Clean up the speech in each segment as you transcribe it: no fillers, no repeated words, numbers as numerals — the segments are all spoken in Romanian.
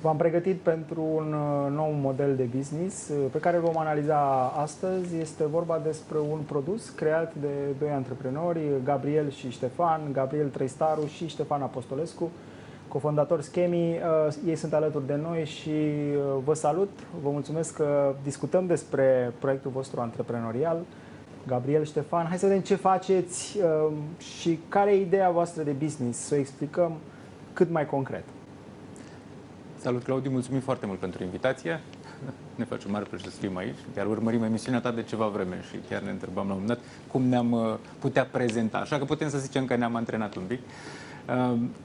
V-am pregătit pentru un nou model de business pe care îl vom analiza astăzi. Este vorba despre un produs creat de doi antreprenori, Gabriel și Ștefan, Gabriel Trăistaru și Ștefan Apostolescu, cofondatori Schemi. Ei sunt alături de noi și vă salut. Vă mulțumesc că discutăm despre proiectul vostru antreprenorial. Gabriel, Ștefan, hai să vedem ce faceți și care e ideea voastră de business, să o explicăm cât mai concret. Salut, Claudiu, mulțumim foarte mult pentru invitație. Ne face mare plăcere să fim aici. Chiar urmărim emisiunea ta de ceva vreme și chiar ne întrebam la un moment dat cum ne-am putea prezenta. Așa că putem să zicem că ne-am antrenat un pic.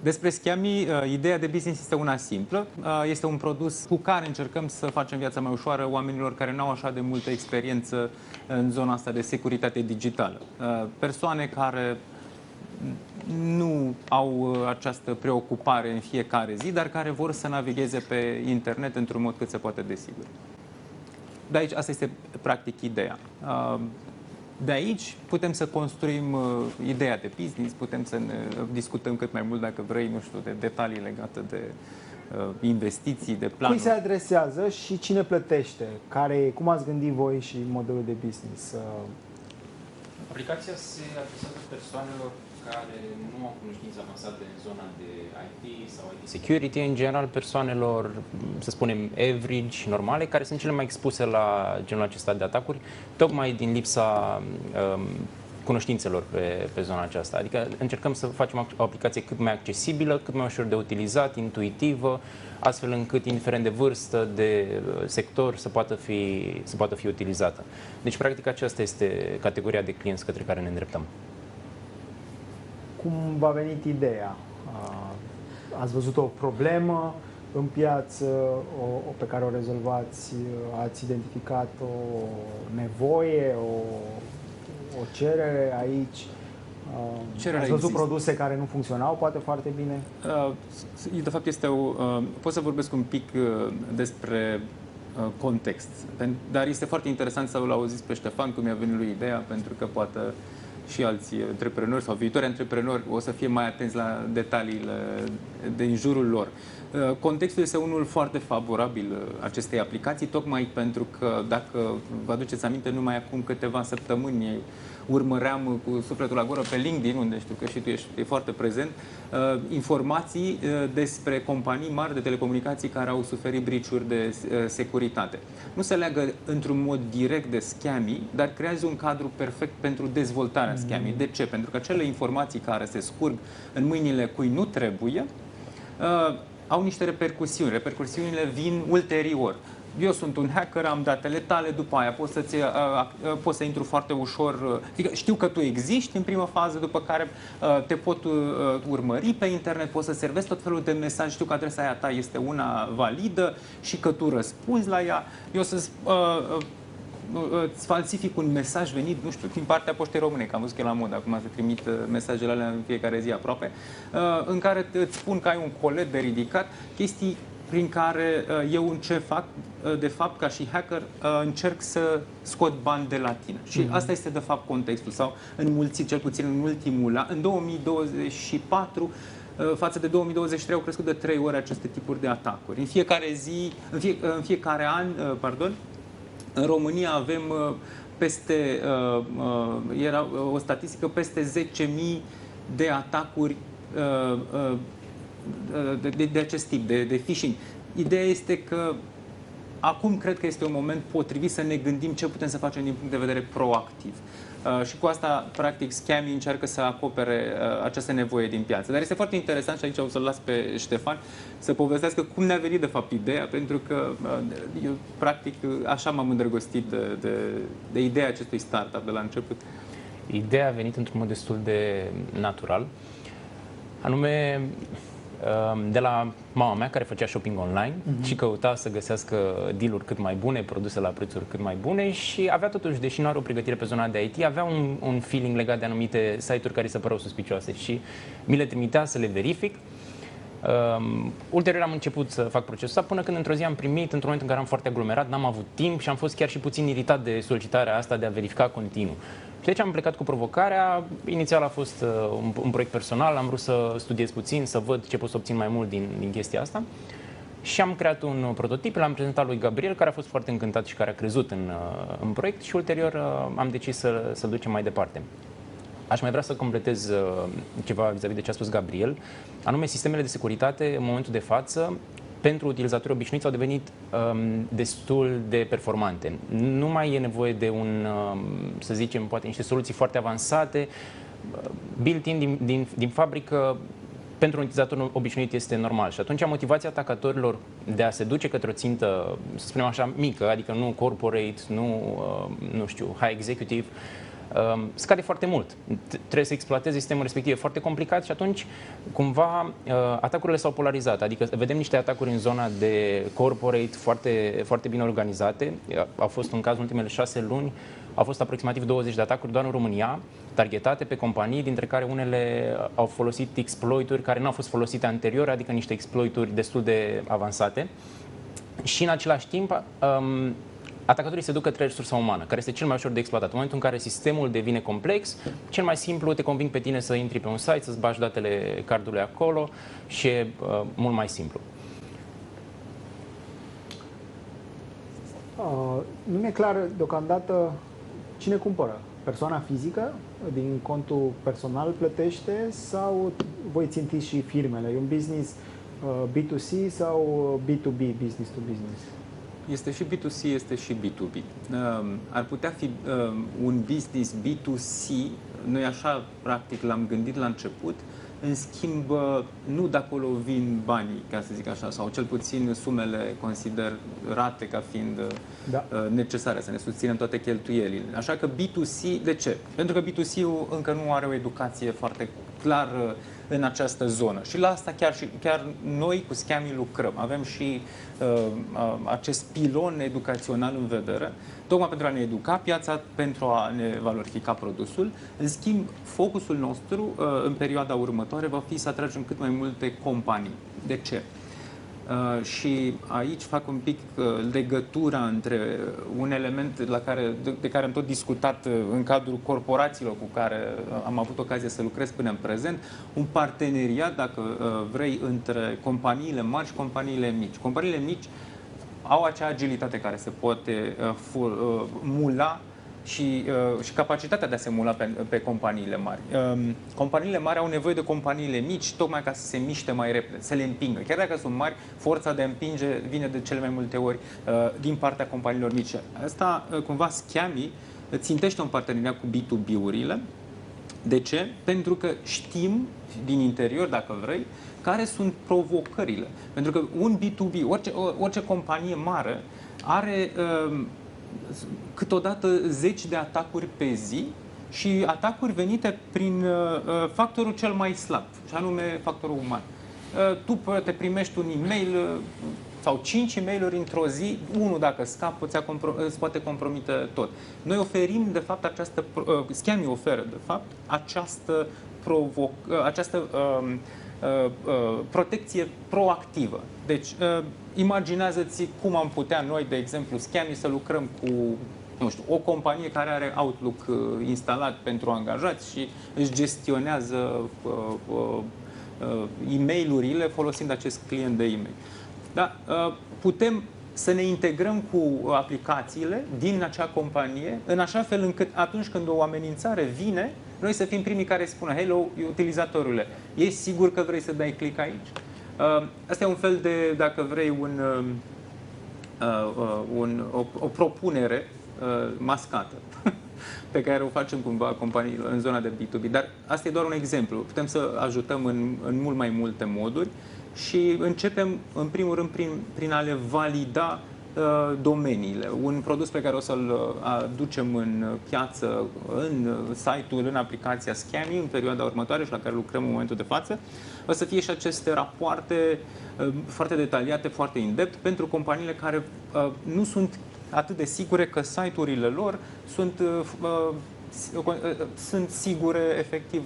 Despre Schemi, ideea de business este una simplă. Este un produs cu care încercăm să facem viața mai ușoară oamenilor care nu au așa de multă experiență în zona asta de securitate digitală. Persoane care nu au această preocupare în fiecare zi, dar care vor să navigheze pe internet într-un mod cât se poate de sigur. De aici, asta este practic ideea. De aici putem să construim ideea de business, putem să ne discutăm cât mai mult, dacă vrei, nu știu, de detalii legate de investiții, de planuri. Cui se adresează și cine plătește? Cum ați gândit voi și modelul de business? Aplicația se adresează persoanelor care nu au cunoștințe avansate în zona de IT sau IT security, în general persoanelor, să spunem, average, normale, care sunt cele mai expuse la genul acesta de atacuri, tocmai din lipsa cunoștințelor pe zona aceasta. Adică încercăm să facem o aplicație cât mai accesibilă, cât mai ușor de utilizat, intuitivă, astfel încât, indiferent de vârstă, de sector, să poată fi utilizată. Deci, practic, aceasta este categoria de clienți către care ne îndreptăm. Cum v-a venit ideea? Ați văzut o problemă în piață pe care o rezolvați? Ați identificat o nevoie, o cerere aici? Ați văzut produse care nu funcționau poate foarte bine? De fapt, pot să vorbesc un pic despre context, dar este foarte interesant să-l auziți pe Ștefan cum i-a venit lui ideea, pentru că poate și alți antreprenori sau viitori antreprenori o să fie mai atenți la detaliile din jurul lor. Contextul este unul foarte favorabil acestei aplicații, tocmai pentru că, dacă vă aduceți aminte, numai acum câteva săptămâni urmăream cu sufletul la gură pe LinkedIn, unde știu că și tu ești foarte prezent, informații despre companii mari de telecomunicații care au suferit breach-uri de securitate. Nu se leagă într-un mod direct de Schemi, dar creează un cadru perfect pentru dezvoltarea Schemi. De ce? Pentru că acele informații care se scurg în mâinile cui nu trebuie, au niște repercusiuni. Repercusiunile vin ulterior. Eu sunt un hacker, am datele tale, după aia pot să intru foarte ușor. Adică știu că tu existi în primă fază, după care te pot urmări pe internet, pot să servesc tot felul de mesaje, știu că adresa aia ta este una validă și că tu răspunzi la ea. Eu să îți falsific un mesaj venit, nu știu, din partea Poștei Române, că am văzut că e la modă acum să trimit mesajele alea în fiecare zi aproape, în care îți spun că ai un colet de ridicat, chestii prin care eu ce fac, de fapt, ca și hacker, încerc să scot bani de la tine. Și asta este, de fapt, contextul. Sau înmulțit, cel puțin în ultimul an, în 2024, față de 2023, au crescut de 3 ori aceste tipuri de atacuri. În fiecare zi, în fiecare an, în România avem era o statistică, peste 10.000 de atacuri de acest tip, de phishing. Ideea este că acum cred că este un moment potrivit să ne gândim ce putem să facem din punct de vedere proactiv. Și cu asta, practic, Schemi încearcă să acopere această nevoie din piață. Dar este foarte interesant, și aici o să-l las pe Ștefan să povestească cum ne-a venit, de fapt, ideea, pentru că eu, practic, așa m-am îndrăgostit de ideea acestui startup de la început. Ideea a venit într-un mod destul de natural, anume de la mama mea, care făcea shopping online și căuta să găsească deal-uri cât mai bune, produse la prețuri cât mai bune, și avea totuși, deși nu are o pregătire pe zona de IT, avea un feeling legat de anumite site-uri care se păreau suspicioase și mi le trimitea să le verific. Ulterior am început să fac procesul ăsta, până când într-o zi am primit, într-un moment în care am foarte aglomerat, n-am avut timp și am fost chiar și puțin iritat de solicitarea asta de a verifica continuu. Și deci am plecat cu provocarea. Inițial a fost un proiect personal, am vrut să studiez puțin, să văd ce pot să obțin mai mult din chestia asta. Și am creat un prototip, l-am prezentat lui Gabriel, care a fost foarte încântat și care a crezut în proiect și ulterior am decis să ducem mai departe. Aș mai vrea să completez ceva vis-a-vis de ce a spus Gabriel, anume sistemele de securitate în momentul de față pentru utilizatori obișnuiți au devenit destul de performante. Nu mai e nevoie de să zicem, poate niște soluții foarte avansate. Built-in din fabrică pentru un utilizator obișnuit este normal și atunci motivația atacatorilor de a se duce către o țintă, să spunem așa, mică, adică nu corporate, nu știu, high executive, scade foarte mult. Trebuie să exploateze sistemul respectiv, e foarte complicat și atunci cumva atacurile s-au polarizat, adică vedem niște atacuri în zona de corporate foarte, foarte bine organizate. Au fost un caz în ultimele 6 luni, au fost aproximativ 20 de atacuri doar în România, targetate pe companii, dintre care unele au folosit exploituri care nu au fost folosite anterior, adică niște exploituri destul de avansate. Și în același timp, atacatorii se duc către resursa umană, care este cel mai ușor de exploatat. În momentul în care sistemul devine complex, cel mai simplu te conving pe tine să intri pe un site, să-ți bagi datele cardului acolo și e mult mai simplu. Nu mi-e clar deocamdată cine cumpără. Persoana fizică din contul personal plătește sau voi țintiți și firmele? E un business B2C sau B2B, business to business? Este și B2C, este și B2B. Ar putea fi un business B2C, noi așa practic l-am gândit la început, în schimb nu de acolo vin banii, ca să zic așa, sau cel puțin sumele considerate ca fiind necesare să ne susținem toate cheltuielile. Așa că B2C, de ce? Pentru că B2C-ul încă nu are o educație foarte clară în această zonă. Și la asta chiar noi cu Scammy lucrăm. Avem și acest pilon educațional în vedere, tocmai pentru a ne educa piața, pentru a ne valorifica produsul. În schimb, focusul nostru în perioada următoare va fi să atragem cât mai multe companii. De ce? Și aici fac un pic legătura între un element de care am tot discutat în cadrul corporațiilor cu care am avut ocazia să lucrez până în prezent, un parteneriat, dacă vrei, între companiile mari și companiile mici. Companiile mici au acea agilitate care se poate mula și capacitatea de a se mula pe companiile mari. Companiile mari au nevoie de companiile mici tocmai ca să se miște mai repede, să le împingă. Chiar dacă sunt mari, forța de a împinge vine de cele mai multe ori din partea companiilor mici. Asta, cumva, Scammy țintește un parteneriat cu B2B-urile. De ce? Pentru că știm din interior, dacă vrei, care sunt provocările. Pentru că un B2B, orice companie mare are câteodată zeci de atacuri pe zi și atacuri venite prin factorul cel mai slab, și anume factorul uman. Tu te primești un e-mail sau 5 e-mail-uri într-o zi, unul dacă scap îți poate compromite tot. Noi oferim, de fapt, Scammy oferă, de fapt, această protecție proactivă. Deci, imaginează-ți cum am putea noi, de exemplu, Scammy, să lucrăm cu, nu știu, o companie care are Outlook instalat pentru angajați și își gestionează e-mail-urile folosind acest client de e-mail. Da? Putem să ne integrăm cu aplicațiile din acea companie, în așa fel încât atunci când o amenințare vine, noi să fim primii care spună: hello, utilizatorule, ești sigur că vrei să dai click aici? Asta e un fel de, dacă vrei, o propunere mascată pe care o facem cumva companiilor în zona de B2B. Dar asta e doar un exemplu. Putem să ajutăm în mult mai multe moduri și începem, în primul rând, prin a le valida domeniile. Un produs pe care o să-l aducem în piață, în site-ul, în aplicația Scammy, în perioada următoare și la care lucrăm în momentul de față, o să fie și aceste rapoarte foarte detaliate, foarte in-depth, pentru companiile care nu sunt atât de sigure că site-urile lor sunt sigure, efectiv,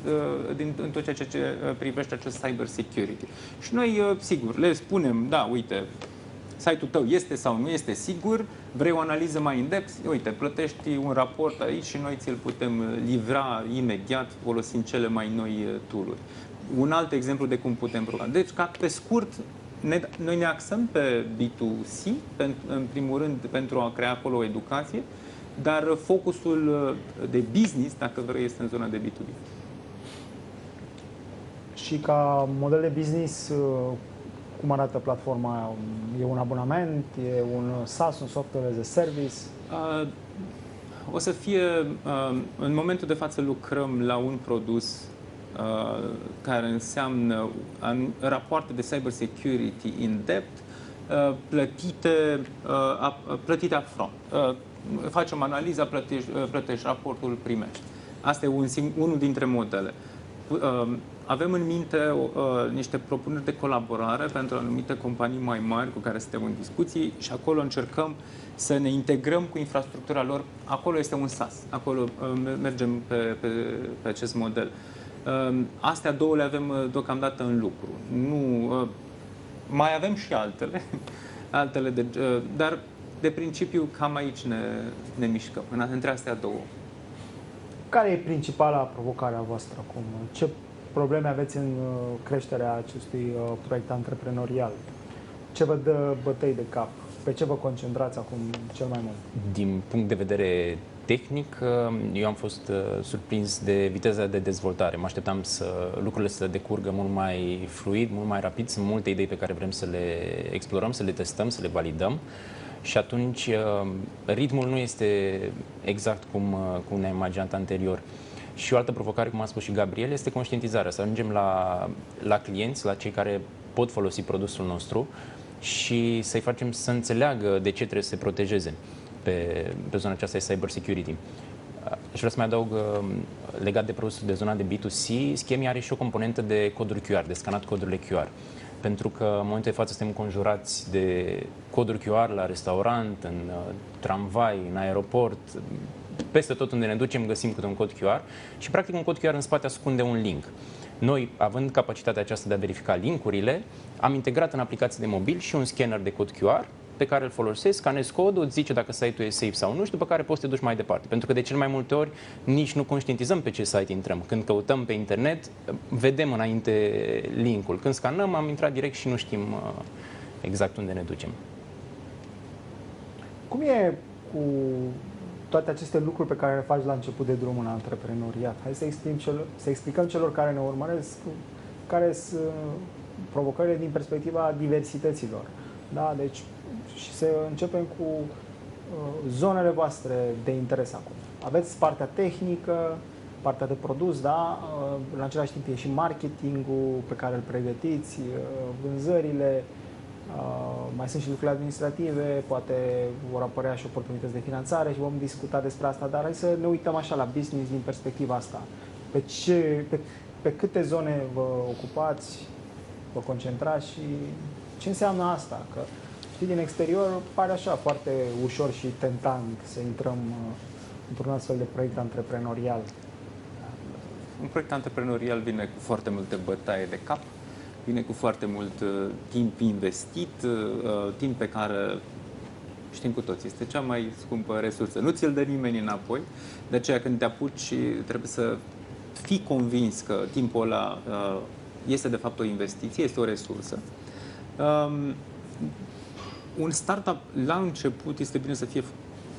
în tot ceea ce privește acest cyber security. Și noi, sigur, le spunem: da, uite, site-ul tău este sau nu este sigur, vrei o analiză mai in-depth, uite, plătești un raport aici și noi ți-l putem livra imediat folosind cele mai noi tool-uri. Un alt exemplu de cum putem programa. Deci, ca pe scurt, Noi ne axăm pe B2C, în primul rând pentru a crea acolo o educație, dar focusul de business, dacă vrei, este în zona de B2B. Și ca model de business, cum arată platforma? E un abonament? E un SaaS, un software as a service? O să fie, în momentul de față lucrăm la un produs care înseamnă rapoarte de cyber security in depth, plătite upfront. Facem analiza, plătești raportul, primești. Asta e unul dintre modele. Avem în minte niște propuneri de colaborare pentru anumite companii mai mari cu care suntem în discuții și acolo încercăm să ne integrăm cu infrastructura lor. Acolo este un SaaS, acolo mergem pe acest model. Astea două le avem deocamdată în lucru. Mai avem și altele dar de principiu cam aici ne mișcăm, între astea două. Care e principala provocare a voastră acum? Ce probleme aveți în creșterea acestui proiect antreprenorial? Ce vă dă bătăi de cap? Pe ce vă concentrați acum cel mai mult? Din punct de vedere tehnic, eu am fost surprins de viteza de dezvoltare. Mă așteptam lucrurile să decurgă mult mai fluid, mult mai rapid. Sunt multe idei pe care vrem să le explorăm, să le testăm, să le validăm. Și atunci ritmul nu este exact cum ne-am imaginat anterior. Și o altă provocare, cum a spus și Gabriel, este conștientizarea. Să ajungem la clienți, la cei care pot folosi produsul nostru și să-i facem să înțeleagă de ce trebuie să se protejeze pe zona aceasta de cyber security. Și vreau să mai adaug, legat de produsul de zona de B2C, Schemi are și o componentă de coduri QR, de scanat codurile QR. Pentru că în momentul de față suntem înconjurați de coduri QR la restaurant, în tramvai, în aeroport, peste tot unde ne ducem găsim câte un cod QR și practic un cod QR în spate ascunde un link. Noi, având capacitatea aceasta de a verifica linkurile, am integrat în aplicații de mobil și un scanner de cod QR pe care îl folosesc, scanezi codul, îți zice dacă site-ul e safe sau nu și după care poți să te duci mai departe. Pentru că de cel mai multe ori nici nu conștientizăm pe ce site intrăm. Când căutăm pe internet, vedem înainte linkul. Când scanăm, am intrat direct și nu știm exact unde ne ducem. Cum e cu toate aceste lucruri pe care le faci la început de drum în antreprenoriat? Hai să explicăm celor care ne urmăresc care sunt provocările din perspectiva diversităților. Da? Deci, și să începem cu zonele voastre de interes acum. Aveți partea tehnică, partea de produs, da? În același timp e și marketingul pe care îl pregătiți, vânzările, mai sunt și lucrurile administrative, poate vor apărea și oportunități de finanțare și vom discuta despre asta, dar hai să ne uităm așa la business din perspectiva asta. Pe câte zone vă ocupați, vă concentrați și ce înseamnă asta? Că din exterior pare așa foarte ușor și tentant să intrăm într-un astfel de proiect antreprenorial. Un proiect antreprenorial vine cu foarte multe bătaie de cap, vine cu foarte mult timp investit, timp pe care știm cu toți, este cea mai scumpă resursă. Nu ți-l dă nimeni înapoi, de aceea când te apuci trebuie să fii convins că timpul ăla este de fapt o investiție, este o resursă. Un startup la început este bine să fie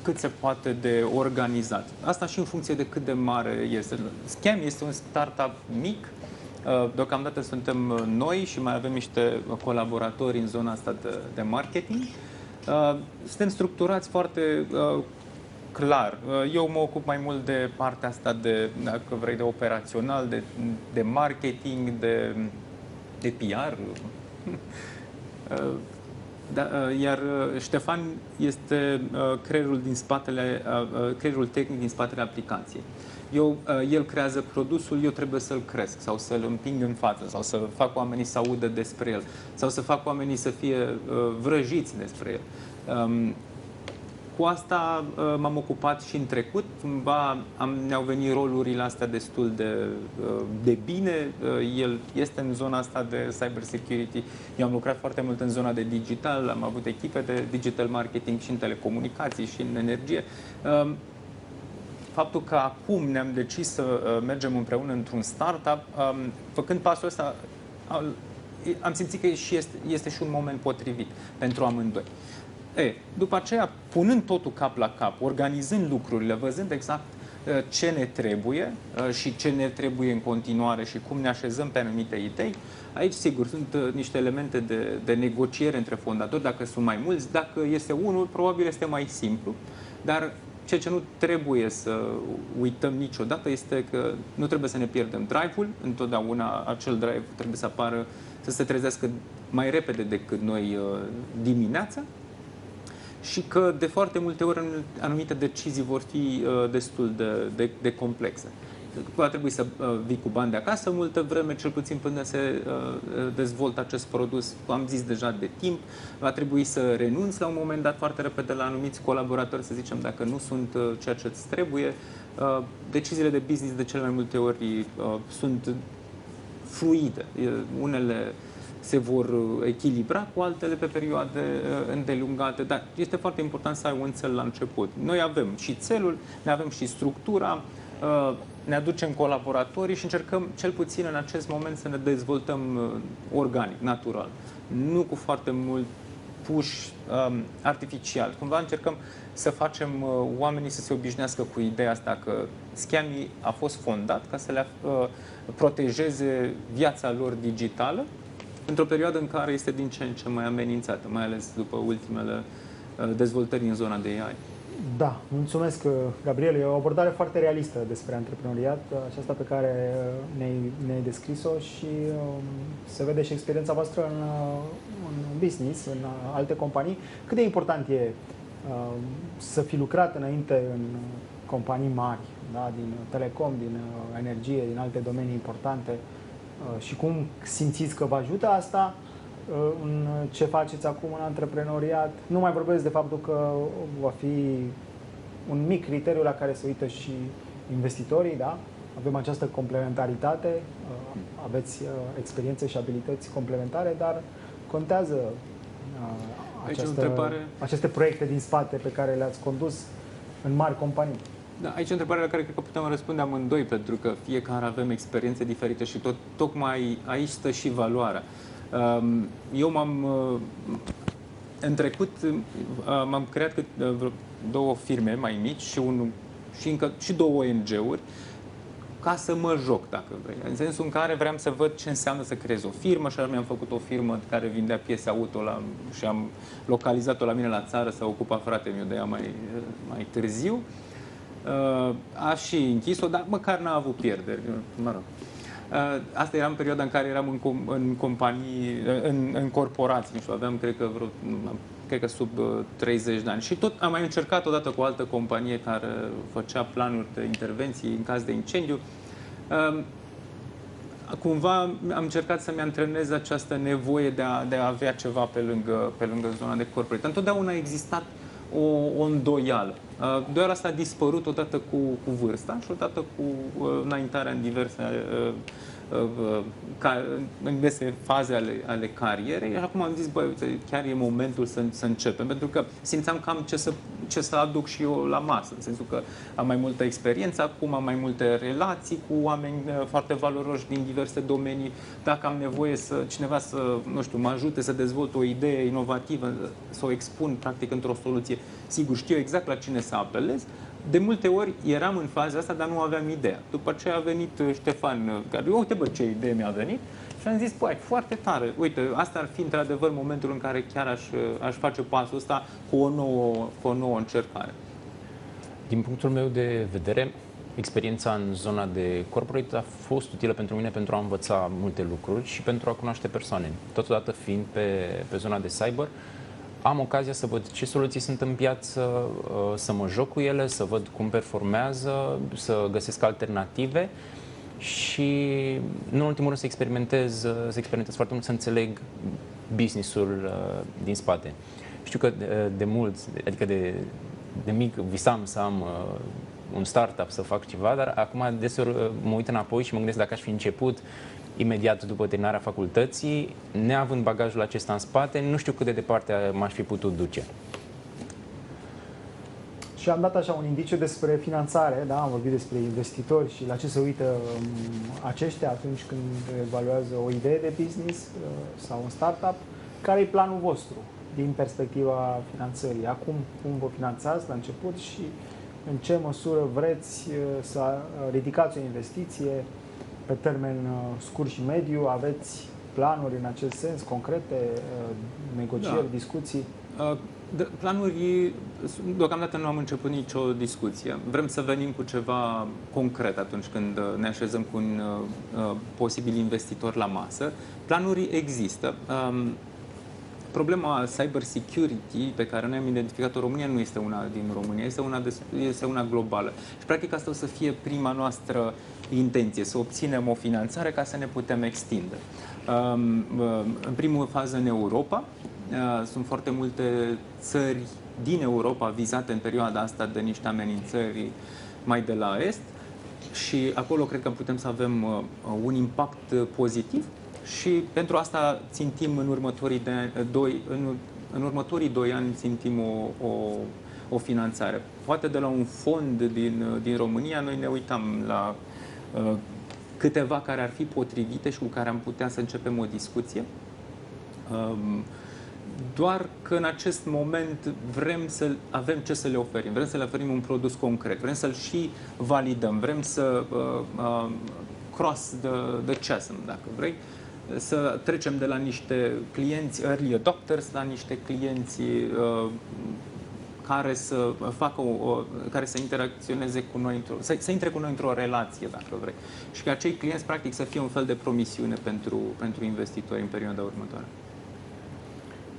cât se poate de organizat. Asta și în funcție de cât de mare este. Scam este un startup mic. Deocamdată suntem noi și mai avem niște colaboratori în zona asta de marketing. Suntem structurați foarte clar. Eu mă ocup mai mult de partea asta dacă vrei, de operațional, de marketing, de PR. Iar Ștefan este creierul tehnic din spatele aplicației. El creează produsul, eu trebuie să-l cresc sau să-l împing în față sau să fac oamenii să audă despre el sau să fac oamenii să fie vrăjiți despre el. Cu asta m-am ocupat și în trecut. Cumva ne-au venit rolurile astea destul de bine. El este în zona asta de cyber security. Eu am lucrat foarte mult în zona de digital, am avut echipe de digital marketing și în telecomunicații și în energie. Faptul că acum ne-am decis să mergem împreună într-un startup, făcând pasul ăsta, am simțit că este și un moment potrivit pentru amândoi. După aceea, punând totul cap la cap, organizând lucrurile, văzând exact ce ne trebuie și ce ne trebuie în continuare și cum ne așezăm pe anumite idei, aici, sigur, sunt niște elemente de negociere între fondatori, dacă sunt mai mulți, dacă este unul, probabil este mai simplu, dar ceea ce nu trebuie să uităm niciodată este că nu trebuie să ne pierdem drive-ul, întotdeauna acel drive trebuie să apară, să se trezească mai repede decât noi dimineața, și că de foarte multe ori anumite decizii vor fi destul de complexe. Va trebui să vii cu bani de acasă multă vreme, cel puțin până se dezvoltă acest produs, am zis deja, de timp. Va trebui să renunți la un moment dat foarte repede la anumiți colaboratori, să zicem, dacă nu sunt ceea ce îți trebuie. Deciziile de business de cele mai multe ori sunt fluide. Unele se vor echilibra cu altele pe perioade îndelungate, dar este foarte important să ai un țel la început. Noi avem și țelul, ne avem și structura, ne aducem colaboratorii și încercăm, cel puțin în acest moment, să ne dezvoltăm organic, natural. Nu cu foarte mult push artificial. Cumva încercăm să facem oamenii să se obișnuiască cu ideea asta că Scammy a fost fondat ca să le protejeze viața lor digitală într-o perioadă în care este din ce în ce mai amenințată, mai ales după ultimele dezvoltări în zona de AI. Da, mulțumesc, Gabriel. E o abordare foarte realistă despre antreprenoriat, aceasta pe care ne-ai descris-o, și se vede și experiența voastră în business, în alte companii. Cât de important e să fi lucrat înainte în companii mari, da, din telecom, din energie, din alte domenii importante, și cum simțiți că vă ajută asta în ce faceți acum în antreprenoriat? Nu mai vorbesc de faptul că va fi un mic criteriu la care se uită și investitorii, da? Avem această complementaritate, aveți experiențe și abilități complementare, dar contează aceste proiecte din spate pe care le-ați condus în mari companii. Da, aici e o întrebare la care cred că putem răspunde amândoi, pentru că fiecare avem experiențe diferite și tocmai aici stă și valoarea. Eu în trecut m-am creat vreo 2 firme mai mici și 2 ONG-uri ca să mă joc, dacă vrei. În sensul în care vreau să văd ce înseamnă să creez o firmă, și mi-am făcut o firmă care vindea piese auto și am localizat-o la mine la țară, s-a ocupat fratele meu de ea mai târziu. A și închis-o, dar măcar n-a avut pierderi. Mă rog. Asta era în perioada în care eram în companii, în corporații, nu știu, aveam, cred că sub 30 de ani. Și tot am mai încercat odată cu o altă companie care făcea planuri de intervenții în caz de incendiu. Cumva am încercat să-mi antrenez această nevoie de a avea ceva pe lângă zona de corporate. Întotdeauna a existat o îndoială. Îndoiala asta a dispărut odată cu vârsta și odată cu înaintarea în diverse faze ale carierei. Și acum am zis, băi, chiar e momentul să începem, pentru că simțeam că am ce să aduc și eu la masă, în sensul că am mai multă experiență acum, am mai multe relații cu oameni foarte valoroși din diverse domenii. Dacă am nevoie cineva să, nu știu, mă ajute să dezvolt o idee inovativă, să o expun practic într-o soluție, sigur, știu exact la cine să apelez. De multe ori eram în faza asta, dar nu aveam ideea. După aceea a venit Ștefan, care, uite bă, ce idee mi-a venit, și am zis, băi, foarte tare, uite, asta ar fi într-adevăr momentul în care chiar aș face pasul ăsta cu o nouă încercare. Din punctul meu de vedere, experiența în zona de corporate a fost utilă pentru mine pentru a învăța multe lucruri și pentru a cunoaște persoane. Totodată fiind pe zona de cyber, am ocazia să văd ce soluții sunt în piață, să mă joc cu ele, să văd cum performează, să găsesc alternative și, în ultimul rând, să experimentez foarte mult, să înțeleg business-ul din spate. Știu că de mult, adică de mic, visam să am un startup, să fac ceva, dar acum deseori mă uit înapoi și mă gândesc dacă aș fi început imediat după terminarea facultății, neavând bagajul acesta în spate, nu știu cât de departe m-aș fi putut duce. Și am dat așa un indiciu despre finanțare, da? Am vorbit despre investitori și la ce se uită aceștia atunci când evaluează o idee de business sau un startup. Care e planul vostru din perspectiva finanțării? Acum cum vă finanțați la început și în ce măsură vreți să ridicați o investiție pe termen scurt și mediu? Aveți planuri în acest sens, concrete, negocieri, discuții? Planuri, deocamdată nu am început nicio discuție. Vrem să venim cu ceva concret atunci când ne așezăm cu un posibil investitor la masă. Planuri există. Problema cyber security pe care noi am identificat-o în România nu este una din România, este una globală. Și practic asta o să fie prima noastră intenție, să obținem o finanțare ca să ne putem extinde. În primul fază în Europa. Sunt foarte multe țări din Europa vizate în perioada asta de niște amenințări mai de la est și acolo cred că putem să avem un impact pozitiv și pentru asta țintim în următorii 2 ani țintim o finanțare. Poate de la un fond din România noi ne uitam la câteva care ar fi potrivite și cu care am putea să începem o discuție. Doar că în acest moment vrem să avem ce să le oferim, vrem să le oferim un produs concret, vrem să-l și validăm, vrem să cross the chasm, dacă vrei, să trecem de la niște clienți early adopters la niște clienți care să facă care să interacționeze cu noi, să intre cu noi într-o relație, dacă vrei. Și că acei clienți, practic, să fie un fel de promisiune pentru investitori în perioada următoare.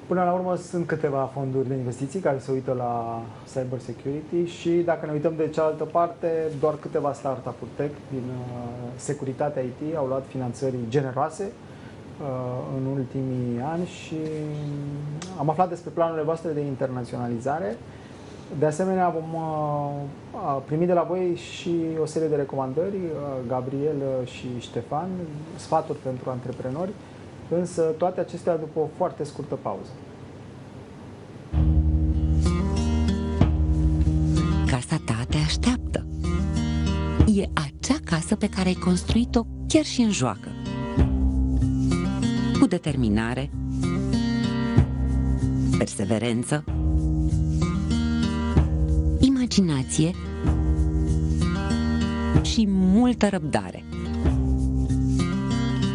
Până la urmă sunt câteva fonduri de investiții care se uită la cyber security și dacă ne uităm de cealaltă parte, doar câteva startup-uri tech din securitatea IT au luat finanțări generoase în ultimii ani și am aflat despre planurile voastre de internaționalizare. De asemenea, vom primi de la voi și o serie de recomandări, Gabriel și Ștefan, sfaturi pentru antreprenori, însă toate acestea după o foarte scurtă pauză. Casa ta te așteaptă. E acea casă pe care ai construit-o chiar și în joacă. Cu determinare, perseverență, imaginație și multă răbdare.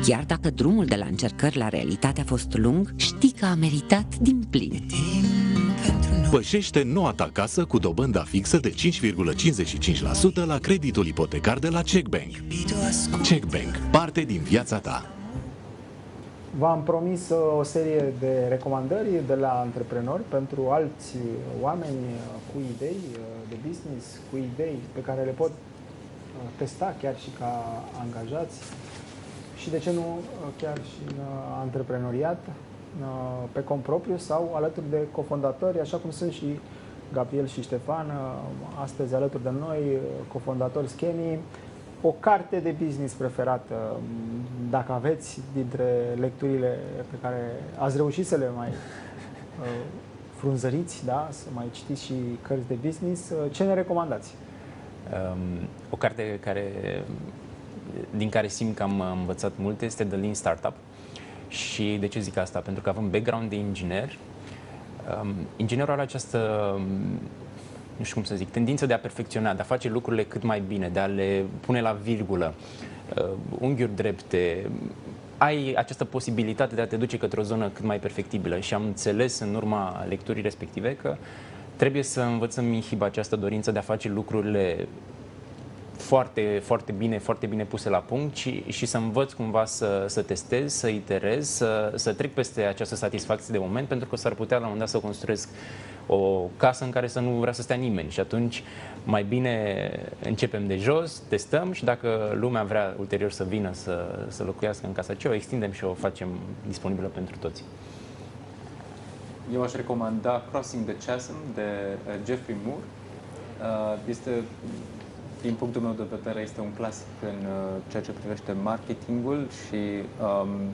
Chiar dacă drumul de la încercări la realitate a fost lung, știi că a meritat din plin. Pășește noua ta casă cu dobânda fixă de 5,55% la creditul ipotecar de la CheckBank. CheckBank. Parte din viața ta. V-am promis o serie de recomandări de la antreprenori pentru alți oameni cu idei de business, cu idei pe care le pot testa chiar și ca angajați și de ce nu chiar și în antreprenoriat, pe cont propriu sau alături de cofondatori, așa cum sunt și Gabriel și Ștefan, astăzi alături de noi, cofondatori Schemi. O carte de business preferată, dacă aveți, dintre lecturile pe care ați reușit să le mai frunzăriți, da? Să mai citiți și cărți de business, ce ne recomandați? O carte din care simt că am învățat multe este The Lean Startup. Și de ce zic asta? Pentru că avem background de inginer. Inginerul are această, nu știu cum să zic, tendință de a perfecționa, de a face lucrurile cât mai bine, de a le pune la virgulă, unghiuri drepte. Ai această posibilitate de a te duce către o zonă cât mai perfectibilă și am înțeles în urma lecturii respective că trebuie să învăț să-mi inhib această dorință de a face lucrurile foarte bine puse la punct și să învăț cumva să testez, să iterez, să trec peste această satisfacție de moment, pentru că s-ar putea la un moment dat să construiesc o casă în care să nu vrea să stea nimeni și atunci mai bine începem de jos, testăm și dacă lumea vrea ulterior să vină să locuiască în casa aceea, o extindem și o facem disponibilă pentru toți. Eu aș recomanda Crossing the Chasm de Geoffrey Moore. Este, din punctul meu de vedere, este un clasic în ceea ce privește marketingul și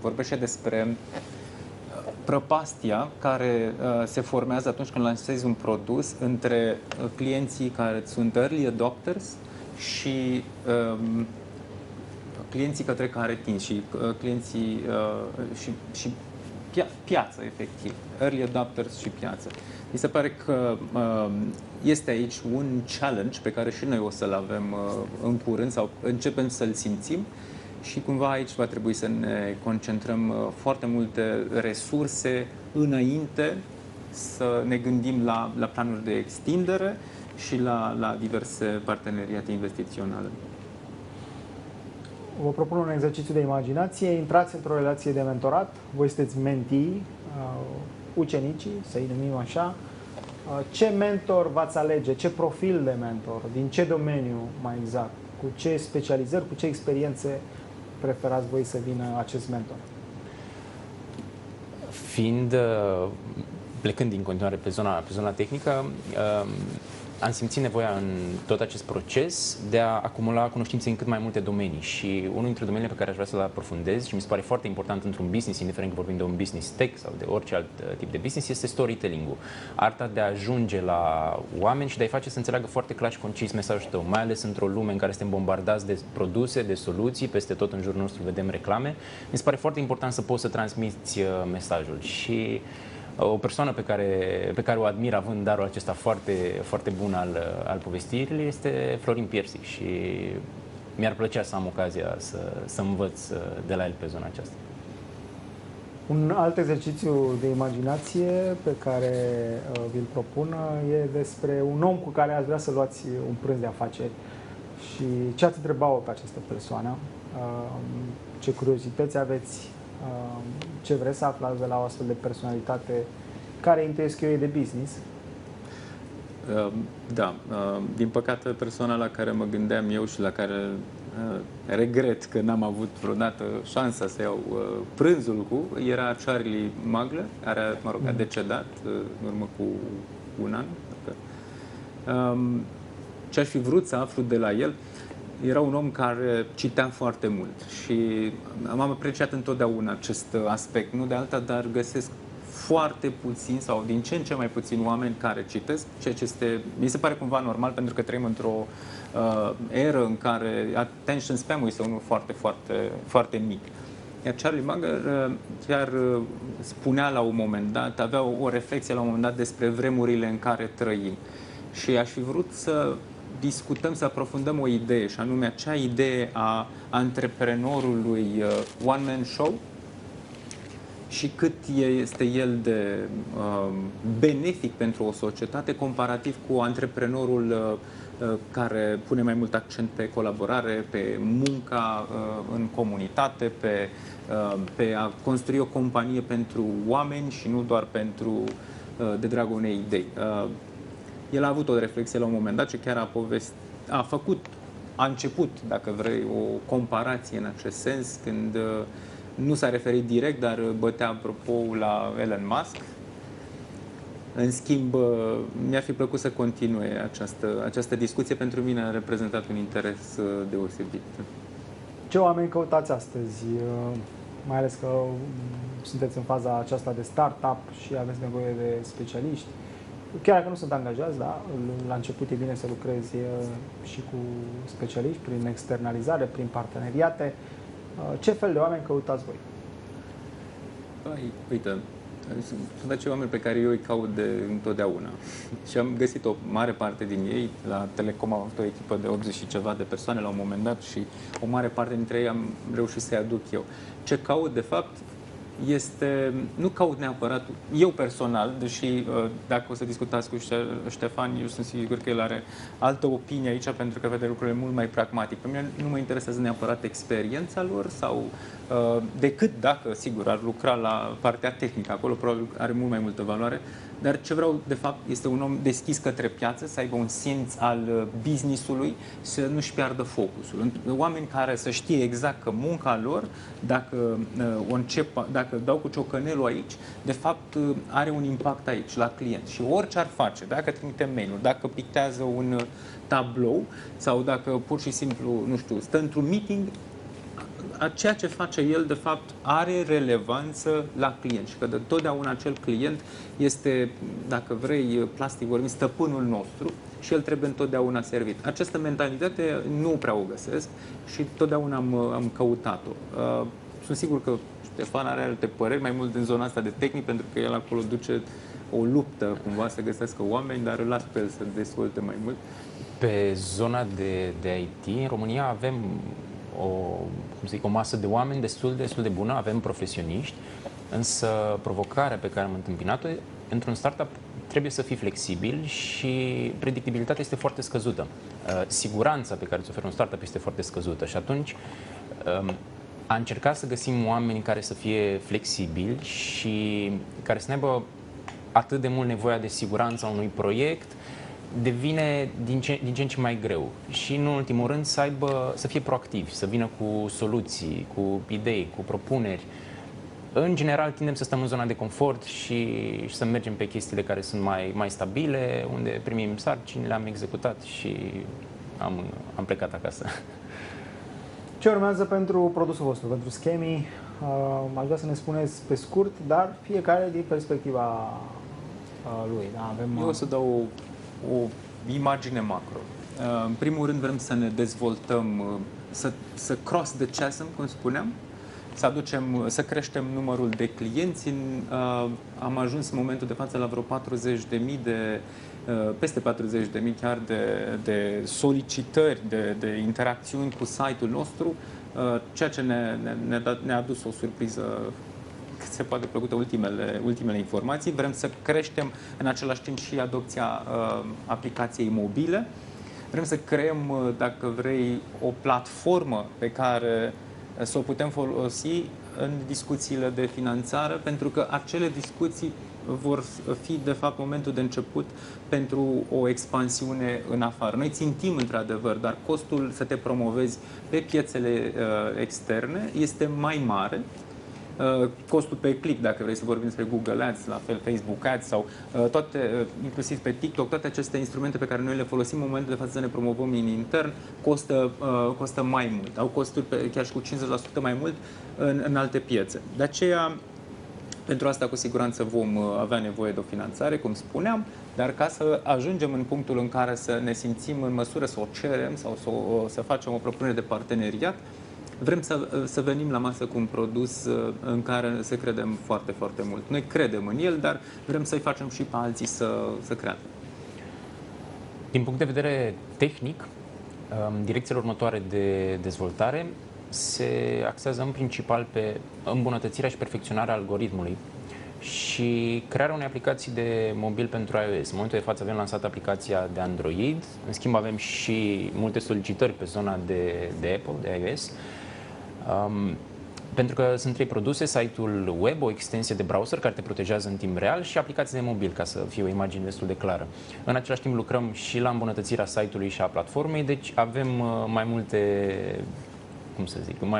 vorbește despre prăpastia care se formează atunci când lansezi un produs între clienții care sunt early adopters și clienții către care tinzi și clienții și piață, efectiv. Early adopters și piață. Mi se pare că este aici un challenge pe care și noi o să-l avem în curând sau începem să-l simțim și cumva aici va trebui să ne concentrăm foarte multe resurse înainte să ne gândim la planuri de extindere și la diverse parteneriate investiționale. Vă propun un exercițiu de imaginație. Intrați într-o relație de mentorat. Voi sunteți mentii, ucenicii, să-i numim așa. Ce mentor v-ați alege? Ce profil de mentor? Din ce domeniu, mai exact? Cu ce specializări, cu ce experiențe preferați voi să vină acest mentor? Plecând din continuare pe zona tehnică, am simțit nevoia în tot acest proces de a acumula cunoștințe în cât mai multe domenii și unul dintre domeniile pe care aș vrea să-l aprofundez și mi se pare foarte important într-un business, indiferent că vorbim de un business tech sau de orice alt tip de business, este storytelling-ul. Arta de a ajunge la oameni și de a-i face să înțeleagă foarte clar și concis mesajul tău, mai ales într-o lume în care suntem bombardați de produse, de soluții, peste tot în jurul nostru vedem reclame. Mi se pare foarte important să poți să transmiți mesajul și o persoană pe care o admir având darul acesta foarte, foarte bun al povestirii este Florin Piersic și mi-ar plăcea să am ocazia să învăț de la el pe zona aceasta. Un alt exercițiu de imaginație pe care vi-l propun e despre un om cu care ați vrea să luați un prânz de afaceri și ce ați întreba-o pe această persoană, ce curiozități aveți, ce vreți să aflați de la o astfel de personalitate care intuiesc eu e de business? Da, din păcate persoana la care mă gândeam eu și la care regret că n-am avut vreodată șansa să iau prânzul cu era Charlie Munger, care a decedat în urmă cu un an. Ce aș fi vrut să aflu de la el, era un om care citea foarte mult și am apreciat întotdeauna acest aspect, nu de alta, dar găsesc foarte puțin sau din ce în ce mai puțin oameni care citesc, ceea ce mi se pare cumva normal pentru că trăim într-o eră în care attention span-ul este unul foarte, foarte, foarte mic. Iar Charlie Munger chiar spunea la un moment dat, avea o reflexie la un moment dat despre vremurile în care trăim și aș fi vrut să discutăm, să aprofundăm o idee, și anume acea idee a antreprenorului one-man show și cât este el de benefic pentru o societate comparativ cu antreprenorul care pune mai mult accent pe colaborare, pe munca în comunitate, pe a construi o companie pentru oameni și nu doar de dragul unei idei. El a avut o reflexie la un moment dat și chiar a început, dacă vrei, o comparație în acest sens, când nu s-a referit direct, dar bătea apropo la Elon Musk. În schimb, mi-ar fi plăcut să continue această discuție. Pentru mine a reprezentat un interes deosebit. Ce oameni căutați astăzi? Mai ales că sunteți în faza aceasta de startup și aveți nevoie de specialiști. Chiar dacă nu sunt angajați, da, la început e bine să lucrezi și cu specialiști, prin externalizare, prin parteneriate. Ce fel de oameni căutați voi? Uite, sunt acei oameni pe care eu îi caut de întotdeauna. Și am găsit o mare parte din ei. La Telecom am avut o echipă de 80 și ceva de persoane la un moment dat și o mare parte dintre ei am reușit să-i aduc eu. Ce caut, de fapt, nu caut neapărat, eu personal, deși dacă o să discutați cu Ștefan, eu sunt sigur că el are altă opinie aici pentru că vede lucrurile mult mai pragmatic. Pe mine nu mă interesează neapărat experiența lor sau decât dacă, sigur, ar lucra la partea tehnică, acolo probabil are mult mai multă valoare, dar ce vreau, de fapt, este un om deschis către piață, să aibă un simț al business-ului, să nu-și piardă focusul. Oameni care să știe exact că munca lor, dacă dau cu ciocanelul aici, de fapt are un impact aici, la client. Și orice ar face, dacă trimite mail-uri, dacă pictează un tablou sau dacă pur și simplu, nu știu, stă într-un meeting, ceea ce face el, de fapt, are relevanță la client și că de totdeauna acel client este, dacă vrei, plastic vorbind, stăpânul nostru și el trebuie întotdeauna servit. Această mentalitate nu prea o găsesc și totdeauna am căutat-o. Sunt sigur că Ștefan are alte păreri, mai mult în zona asta de tehnic, pentru că el acolo duce o luptă cumva să găsească oameni, dar îl las pe el să dezvolte mai mult. Pe zona de IT, în România avem o masă de oameni destul de bună, avem profesioniști, însă provocarea pe care am întâmpinat-o, într-un startup trebuie să fii flexibil și predictibilitatea este foarte scăzută. Siguranța pe care ți-o oferă un startup este foarte scăzută și atunci a încercat să găsim oameni care să fie flexibili și care să ne aibă atât de mult nevoia de siguranța unui proiect, devine din ce în ce mai greu. Și, în ultimul rând, să fie proactivi, să vină cu soluții, cu idei, cu propuneri. În general, tindem să stăm în zona de confort și să mergem pe chestiile care sunt mai stabile, unde primim sarcini, le-am executat și am plecat acasă. Ce urmează pentru produsul vostru, pentru Schemi? Aș vrea să ne spuneți pe scurt, dar fiecare din perspectiva lui. Da, Eu o să dau o imagine macro. În primul rând vrem să ne dezvoltăm, să cross the chasm, cum spuneam, să creștem numărul de clienți. Am ajuns în momentul de față la vreo 40.000 peste 40.000 chiar de solicitări, de interacțiuni cu site-ul nostru, ceea ce ne-a adus o surpriză cât se poate plăcută ultimele informații. Vrem să creștem în același timp și adopția aplicației mobile. Vrem să creăm, dacă vrei, o platformă pe care să o putem folosi în discuțiile de finanțare, pentru că acele discuții vor fi, de fapt, momentul de început pentru o expansiune în afară. Noi țintim, într-adevăr, dar costul să te promovezi pe piețele externe este mai mare. Costul pe click, dacă vrei să vorbim despre Google Ads, la fel Facebook Ads sau toate, inclusiv pe TikTok, toate aceste instrumente pe care noi le folosim în momentul de față să ne promovăm în intern, costă mai mult. Au costuri chiar și cu 50% mai mult în alte piețe. De aceea, pentru asta cu siguranță vom avea nevoie de o finanțare, cum spuneam, dar ca să ajungem în punctul în care să ne simțim în măsură să o cerem sau să facem o propunere de parteneriat, vrem să venim la masă cu un produs în care să credem foarte, foarte mult. Noi credem în el, dar vrem să-i facem și pe alții să creadă. Din punct de vedere tehnic, direcțiile următoare de dezvoltare se axează în principal pe îmbunătățirea și perfecționarea algoritmului și crearea unei aplicații de mobil pentru iOS. În momentul de față avem lansat aplicația de Android, în schimb avem și multe solicitări pe zona de Apple, de iOS. Pentru că sunt 3 produse, site-ul web, o extensie de browser care te protejează în timp real și aplicații de mobil, ca să fie o imagine destul de clară. În același timp lucrăm și la îmbunătățirea site-ului și a platformei, deci avem mai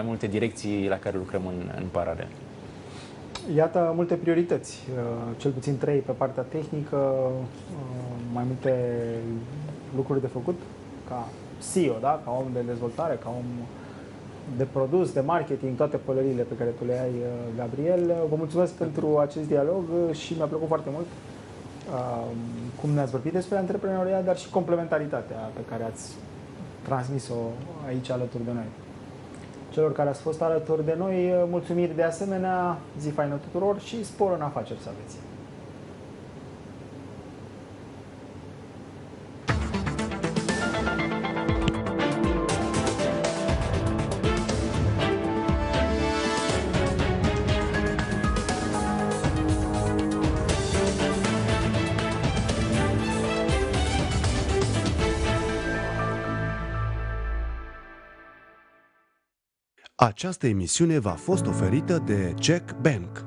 multe direcții la care lucrăm în paralel. Iată multe priorități, cel puțin 3 pe partea tehnică, mai multe lucruri de făcut ca CEO, da? Ca om de dezvoltare, ca om de produs, de marketing, toate pălăriile pe care tu le ai, Gabriel. Vă mulțumesc pentru acest dialog și mi-a plăcut foarte mult cum ne-ați vorbit despre antreprenoriat, dar și complementaritatea pe care ați transmis-o aici alături de noi. Celor care ați fost alături de noi, mulțumiri de asemenea, zi faină tuturor și spor în afaceri să aveți! Această emisiune v-a fost oferită de CHEK Bank.